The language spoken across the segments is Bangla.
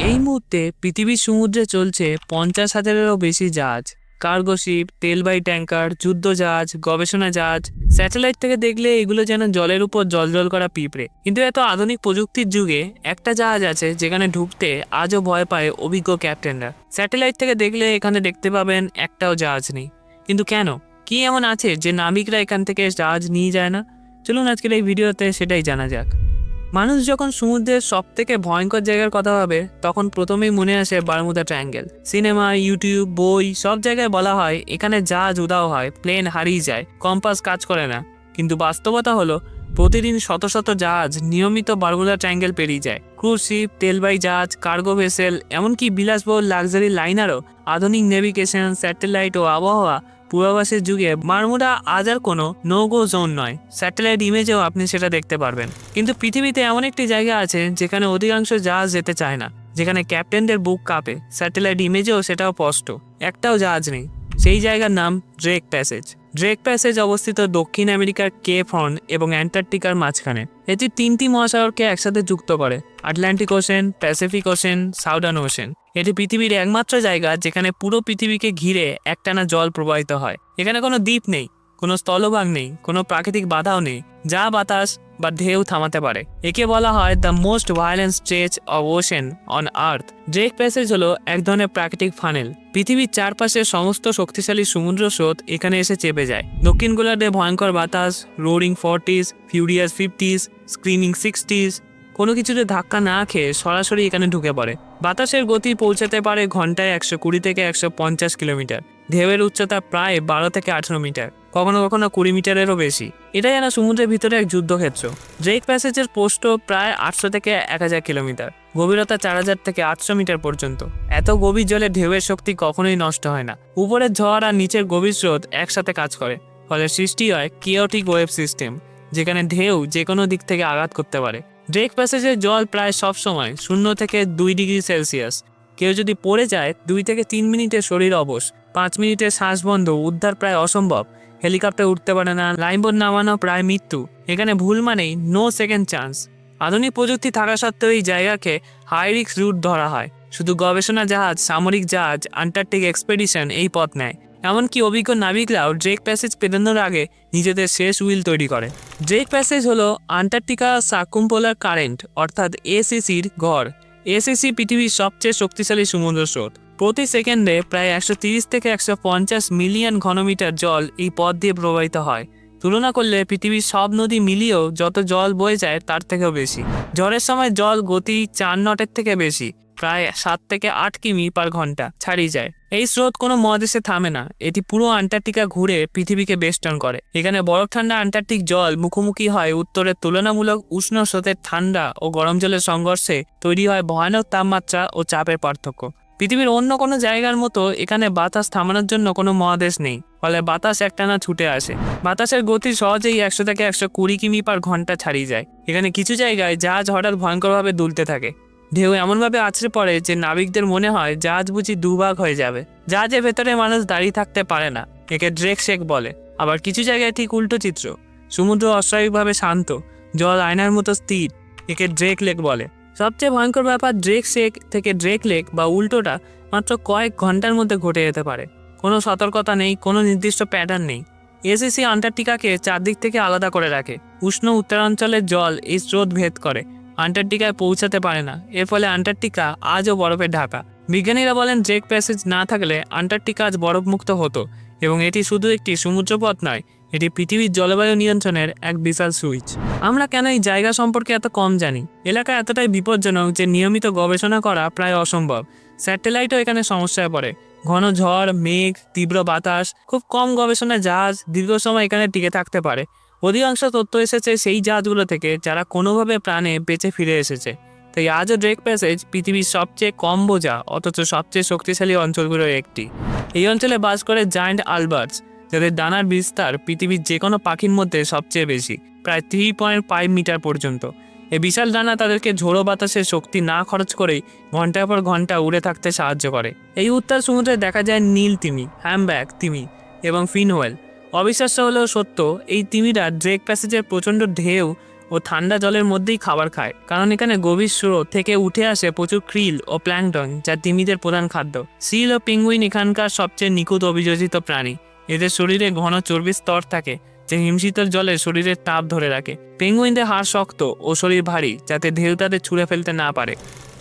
এই মুহূর্তে পৃথিবীর সমুদ্রে চলছে 50,000-এরও বেশি জাহাজ, কার্গো শিপ, তেলবাহী ট্যাঙ্কার, যুদ্ধ জাহাজ, গবেষণা জাহাজ। স্যাটেলাইট থেকে দেখলে এগুলো যেন জলের উপর জ্বলজ্বল করা পিঁপড়ে। কিন্তু এত আধুনিক প্রযুক্তির যুগে একটা জাহাজ আছে যেখানে ঢুকতে আজও ভয় পায় অভিজ্ঞ ক্যাপ্টেনরা। স্যাটেলাইট থেকে দেখলে এখানে দেখতে পাবেন একটাও জাহাজ নেই। কিন্তু কেন? কি এমন আছে যে নাবিকরা এখান থেকে জাহাজ নিয়ে যায় না? চলুন আজকের এই ভিডিওতে সেটাই জানা যাক। মানুষ যখন সমুদ্রের সব থেকে ভয়ঙ্কর জায়গার কথা ভাবে তখন প্রথমেই মনে আসে বারমুদা ট্রায়াঙ্গেল। সিনেমা, ইউটিউব, বই সব জায়গায় বলা হয় এখানে জাহাজ উধাও হয়, প্লেন হারিয়ে যায়, কম্পাস কাজ করে না। কিন্তু বাস্তবতা হলো প্রতিদিন শত শত জাহাজ নিয়মিত বারমুদা ট্রায়াঙ্গেল পেরিয়ে যায়। ক্রুজ শিপ, তেলবাহী জাহাজ, কার্গো ভেসেল, এমনকি বিলাসবহুল লাক্সারি লাইনারও। আধুনিক নেভিগেশন, স্যাটেলাইট ও আবহাওয়া পূর্বাভাসের যুগে বারমুডা আজ আর কোনো নো গো জোন নয়। স্যাটেলাইট ইমেজেও আপনি সেটা দেখতে পারবেন। কিন্তু পৃথিবীতে এমন একটি জায়গা আছে যেখানে অধিকাংশ জাহাজ যেতে চায় না, যেখানে ক্যাপ্টেনদের বুক কাঁপে। স্যাটেলাইট ইমেজেও সেটাও স্পষ্ট, একটাও জাহাজ নেই। সেই জায়গার নাম ড্রেক প্যাসেজ। ড্রেক প্যাসেজ অবস্থিত দক্ষিণ আমেরিকার কেপ হর্ন এবং অ্যান্টার্কটিকার মাঝখানে। এটি 3টি মহাসাগরকে একসাথে যুক্ত করে: Atlantic ocean, Pacific ocean, southern ocean. এটি পৃথিবীর একমাত্র জায়গা যেখানে পুরো পৃথিবীকে ঘিরে একটানা জল প্রবাহিত হয়। এখানে কোনো দ্বীপ নেই, কোনো স্থলভাগ নেই, কোনো প্রাকৃতিক বাধাও নেই যা বাতাস বা ঢেউ থামাতে পারে। একে বলা হয় the most violent stretch of ocean on earth. Drake passage হলো এক ধরনের প্রাকৃতিক ফানেল। পৃথিবীর চারপাশের সমস্ত শক্তিশালী সমুদ্র স্রোত এখানে এসে চেপে যায়। দক্ষিণ গোলার্ধে ভয়ঙ্কর বাতাস, roaring 40s, furious 50s, screaming 60s কোনো কিছুতে ধাক্কা না খেয়ে সরাসরি এখানে ঢুকে পড়ে। বাতাসের গতি পৌঁছাতে পারে ঘন্টায় 120 থেকে 150 কিলোমিটার। ঢেউয়ের উচ্চতা প্রায় 12 থেকে 18 মিটার, কখনো কখনো 20 মিটারেরও বেশি। এটাই যেন সমুদ্রের ভিতরে এক যুদ্ধক্ষেত্র। ড্রেক প্যাসেজের প্রস্থ প্রায় 800 থেকে 1000 কিলোমিটার, গভীরতা 4000 থেকে 800 মিটার পর্যন্ত। এত গভীর জলে ঢেউয়ের শক্তি কখনোই নষ্ট হয় না। উপরের ঝড় আর নিচের গভীর স্রোত একসাথে কাজ করে, ফলে সৃষ্টি হয় কিওটিক ওয়েভ সিস্টেম, যেখানে ঢেউ যে কোনো দিক থেকে আঘাত করতে পারে। ড্রেক প্যাসেজের জল প্রায় সব সময় 0 থেকে 2 ডিগ্রি সেলসিয়াস। কেউ যদি পড়ে যায় 2 থেকে 3 মিনিটের শরীর অবশ, 5 মিনিটের শ্বাস বন্ধ, উদ্ধার প্রায় অসম্ভব। হেলিকপ্টার উঠতে পারে না, লাইনবোট নামানো প্রায় মৃত্যু। এখানে ভুল মানেই নো সেকেন্ড চান্স। আধুনিক প্রযুক্তি থাকা সত্ত্বেও এই জায়গাকে হাই রিস্ক রুট ধরা হয়। শুধু গবেষণা জাহাজ, সামরিক জাহাজ, আন্টার্কটিক এক্সপেডিশন এই পথ নেয়। এমনকি অভিজ্ঞ নাবিকরাও ড্রেক প্যাসেজ পেরোনোর আগে নিজেদের শেষ উইল তৈরি করে। ড্রেক প্যাসেজ হলো আন্টার্কটিকা সার্কুমপোলার কারেন্ট অর্থাৎ এসিসির ঘর। এসিসি পৃথিবীর সবচেয়ে শক্তিশালী সমুদ্র স্রোত। প্রতি সেকেন্ডে প্রায় 130 থেকে 150 মিলিয়ন ঘনমিটার জল এই পথ দিয়ে প্রবাহিত হয়। তুলনা করলে পৃথিবীর সব নদী মিলিয়েও যত জল বয়ে যায় তার থেকেও বেশি। ঝড়ের সময় জল গতি 4 নটের থেকে বেশি, প্রায় 7 থেকে 8 কিমি পার ঘন্টা ছাড়িয়ে যায়। এই স্রোত কোনো মহাদেশে থামে না, এটি পুরো আন্টার্কটিকা ঘুরে পৃথিবীকে বেষ্টন করে। এখানে বরফ ঠান্ডা আন্টার্কটিক জল মুখোমুখি হয় উত্তরের তুলনামূলক উষ্ণ স্রোতের ঠান্ডা ও গরম জলের সংঘর্ষে তৈরি হয় ভয়ানক তাপমাত্রা ও চাপের পার্থক্য। পৃথিবীর অন্য কোনো জায়গার মতো এখানে বাতাস থামানোর জন্য কোনো মহাদেশ নেই, ফলে বাতাস একটানা ছুটে আসে। বাতাসের গতি সহজেই 100 থেকে 120 কিমি পার ঘন্টা ছাড়িয়ে যায়। এখানে কিছু জায়গায় জাহাজ হঠাৎ ভয়ঙ্করভাবে দুলতে থাকে। ঢেউ এমনভাবে আছড়ে পড়ে যে নাবিকদের মনে হয় জাহাজ বুঝি দুভাগ হয়ে যাবে। জাহাজের ভেতরে মানুষ দাঁড়িয়ে থাকতে পারে না, একে ড্রেক শেক বলে। আবার কিছু জায়গায় ঠিক উল্টো চিত্র, সমুদ্র অস্বাভাবিকভাবে শান্ত, জল আয়নার মতো স্থির, একে ড্রেক লেক বলে। সবচেয়ে ভয়ঙ্কর ব্যাপার, ড্রেক শেক থেকে ড্রেক লেক বা উল্টোটা মাত্র কয়েক ঘন্টার মধ্যে ঘটে যেতে পারে। কোনো সতর্কতা নেই, কোনো নির্দিষ্ট প্যাটার্ন নেই। এসিসি আন্টার্কটিকাকে চারদিক থেকে আলাদা করে রাখে। উষ্ণ উত্তরাঞ্চলের জল এই স্রোত ভেদ করে আন্টার্কটিকায় পৌঁছাতে পারে না। এর ফলে আন্টার্কটিকা আজও বরফে ঢাকা। বিজ্ঞানীরা বলেন ড্রেক প্যাসেজ না থাকলে আন্টার্কটিকা আজ বরফমুক্ত হতো। এবং এটি শুধু একটি সমুদ্রপথ নয়, এটি পৃথিবীর জলবায়ু নিয়ন্ত্রণের এক বিশাল সুইচ। আমরা কেন এই জায়গা সম্পর্কে এত কম জানি? এলাকা এতটাই বিপজ্জনক যে নিয়মিত গবেষণা করা প্রায় অসম্ভব। স্যাটেলাইটও এখানে সমস্যায় পড়ে। ঘন ঝড়, মেঘ, তীব্র বাতাস, খুব কম গবেষণা জাহাজ দীর্ঘ সময় এখানে টিকে থাকতে পারে। অধিকাংশ তথ্য এসেছে সেই জাহাজগুলো থেকে যারা কোনোভাবে প্রাণে বেঁচে ফিরে এসেছে। তাই আজও ড্রেক প্যাসেজ পৃথিবীর সবচেয়ে কম বোঝা অথচ সবচেয়ে শক্তিশালী অঞ্চলগুলোর একটি। এই অঞ্চলে বাস করে জায়ান্ট আলবার্টস, যাদের ডানার বিস্তার পৃথিবীর যে কোনো পাখির মধ্যে সবচেয়ে বেশি, প্রায় 3.5 মিটার পর্যন্ত। এই বিশাল ডানা তাদেরকে ঝোড়ো বাতাসের শক্তি না খরচ করেই ঘন্টার পর ঘন্টা উড়ে থাকতে সাহায্য করে। এই উত্তর সমুদ্রে দেখা যায় নীল তিমি, হ্যামব্যাক তিমি এবং ফিন হোয়েল। অবিশ্বাস্য হলেও সত্য, এই তিমিরা ড্রেক প্যাসেজের প্রচণ্ড ঢেউ ও ও ঠান্ডা জলের মধ্যেই খাবার খায়, কারণ এখানে গভীর স্রোত থেকে উঠে আসে প্রচুর ক্রিল ও প্ল্যাঙ্কটন, যা তিমিদের প্রধান খাদ্য। সিল ও পেঙ্গুইন এখানকার সবচেয়ে নিখুঁত অভিযোজিত প্রাণী। এদের শরীরে ঘন চর্বির স্তর থাকে, যে হিমশীতল জলে শরীরের তাপ ধরে রাখে। পেঙ্গুইনদের হাড় শক্ত ও শরীর ভারী, যাতে ঢেউ তাদের ছুঁড়ে ফেলতে না পারে।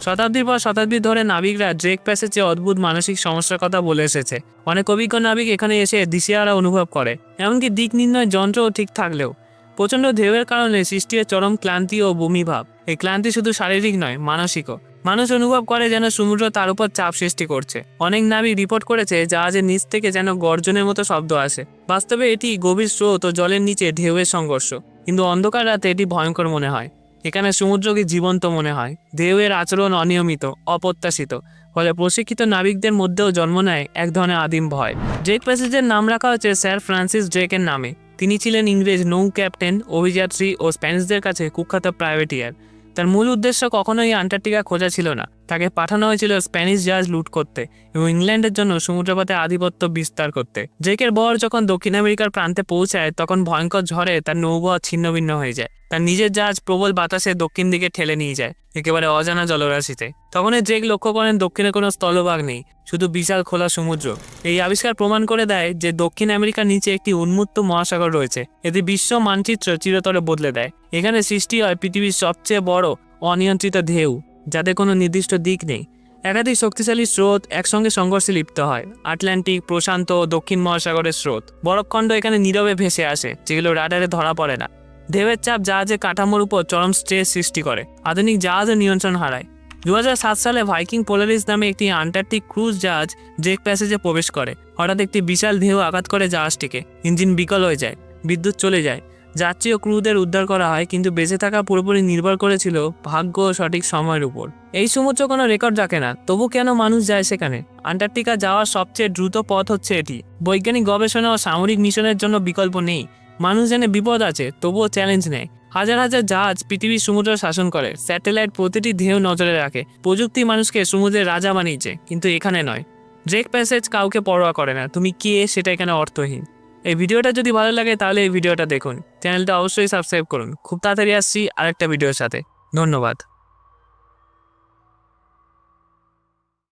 শতাব্দীর পর শতাব্দী ধরে নাবিকরা ড্রেক প্যাসেজে অদ্ভুত মানসিক সমস্যার কথা বলে এসেছে। অনেক অভিজ্ঞ নাবিক এখানে এসে দিশেহারা অনুভব করে, এমনকি দিক নির্ণয় যন্ত্রও ঠিক থাকলেও। প্রচণ্ড ঢেউয়ের কারণে সৃষ্টি হয় চরম ক্লান্তি ও বমিভাব। এই ক্লান্তি শুধু শারীরিক নয়, মানসিকও। মানুষ অনুভব করে যেন সমুদ্র তার উপর চাপ সৃষ্টি করছে। অনেক নাবিক রিপোর্ট করেছে জাহাজের নিচ থেকে যেন গর্জনের মতো শব্দ আসে। বাস্তবে এটি গভীর স্রোত ও জলের নিচে ঢেউয়ের সংঘর্ষ, কিন্তু অন্ধকার রাতে এটি ভয়ঙ্কর মনে হয়। এখানে সমুদ্রকে জীবন্ত মনে হয়। ঢেউয়ের আচরণ অনিয়মিত, অপ্রত্যাশিত, ফলে প্রশিক্ষিত নাবিকদের মধ্যেও জন্ম নেয় এক ধরনের আদিম ভয়। ড্রেক প্যাসেজের নাম রাখা হচ্ছে স্যার ফ্রান্সিস ড্রেকের নামে। তিনি ছিলেন ইংরেজ নৌ ক্যাপ্টেন, অভিযাত্রী ও স্প্যানিশদের কাছে কুখ্যাত প্রাইভেটিয়ার। তার মূল উদ্দেশ্য কখনোই আন্টার্কটিকা খোঁজা ছিল না। তাকে পাঠানো হয়েছিল স্প্যানিশ জাহাজ লুট করতে এবং ইংল্যান্ডের জন্য সমুদ্রপথে আধিপত্য বিস্তার করতে। ড্রেকের বহর যখন দক্ষিণ আমেরিকার প্রান্তে পৌঁছায়, তখন ভয়ঙ্কর ঝড়ে তার নৌবহর ছিন্নভিন্ন হয়ে যায়। তার নিজের জাহাজ প্রবল বাতাসে দক্ষিণ দিকে ঠেলে নিয়ে যায়, একেবারে অজানা জলরাশিতে। তখনই ড্রেক লক্ষ্য করেন দক্ষিণে কোনো স্থলভাগ নেই, শুধু বিশাল খোলা সমুদ্র। এই আবিষ্কার প্রমাণ করে দেয় যে দক্ষিণ আমেরিকার নিচে একটি উন্মুক্ত মহাসাগর রয়েছে। এতে বিশ্ব মানচিত্র চিরতরে বদলে দেয়। এখানে সৃষ্টি হয় পৃথিবীর সবচেয়ে বড় অনিয়ন্ত্রিত ঢেউ, যাদের কোনো নির্দিষ্ট দিক নেই। একাধিক শক্তিশালী স্রোত একসঙ্গে সংঘর্ষে লিপ্ত হয়। আটলান্টিক, প্রশান্ত ও দক্ষিণ মহাসাগরের স্রোত, বরফখণ্ড এখানে নীরবে ভেসে আসে, যেগুলো রাডারে ধরা পড়ে না। ঢেউয়ের চাপ জাহাজের কাঠামোর উপর চরম স্ট্রেস সৃষ্টি করে। আধুনিক জাহাজের নিয়ন্ত্রণ হারায়। 2007 সালে ভাইকিং পোলারিস নামে একটি আন্টার্কটিক ক্রুজ জাহাজ ড্রেক প্যাসেজে প্রবেশ করে। হঠাৎ একটি বিশাল ঢেউ আঘাত করে জাহাজটিকে। ইঞ্জিন বিকল হয়ে যায়, বিদ্যুৎ চলে যায়। যাত্রী ও ক্রুদের উদ্ধার করা হয়, কিন্তু বেঁচে থাকা পুরোপুরি নির্ভর করেছিল ভাগ্য ও সঠিক সময়ের উপর। এই সমুদ্র কোনো রেকর্ড রাখে না, তবু কেন মানুষ যায় সেখানে? আন্টার্কটিকা যাওয়ার সবচেয়ে দ্রুত পথ হচ্ছে এটি। বৈজ্ঞানিক গবেষণা ও সামরিক মিশনের জন্য বিকল্প নেই। মানুষ জানে বিপদ আছে, তবুও চ্যালেঞ্জ নেয়। হাজার হাজার জাহাজ পৃথিবীর সমুদ্র শাসন করে। স্যাটেলাইট প্রতিটি ঢেউ নজরে রাখে। প্রযুক্তি মানুষকে সমুদ্রের রাজা বানিয়েছে, কিন্তু এখানে নয়। ড্রেক প্যাসেজ কাউকে পরোয়া করে না। তুমি কে সেটা এখানে অর্থহীন। এই ভিডিওটা যদি ভালো লাগে তাহলে এই ভিডিওটা দেখুন। চ্যানেলটা অবশ্যই সাবস্ক্রাইব করুন। খুব তাড়াতাড়ি আসছি আরেকটা ভিডিওর সাথে। ধন্যবাদ।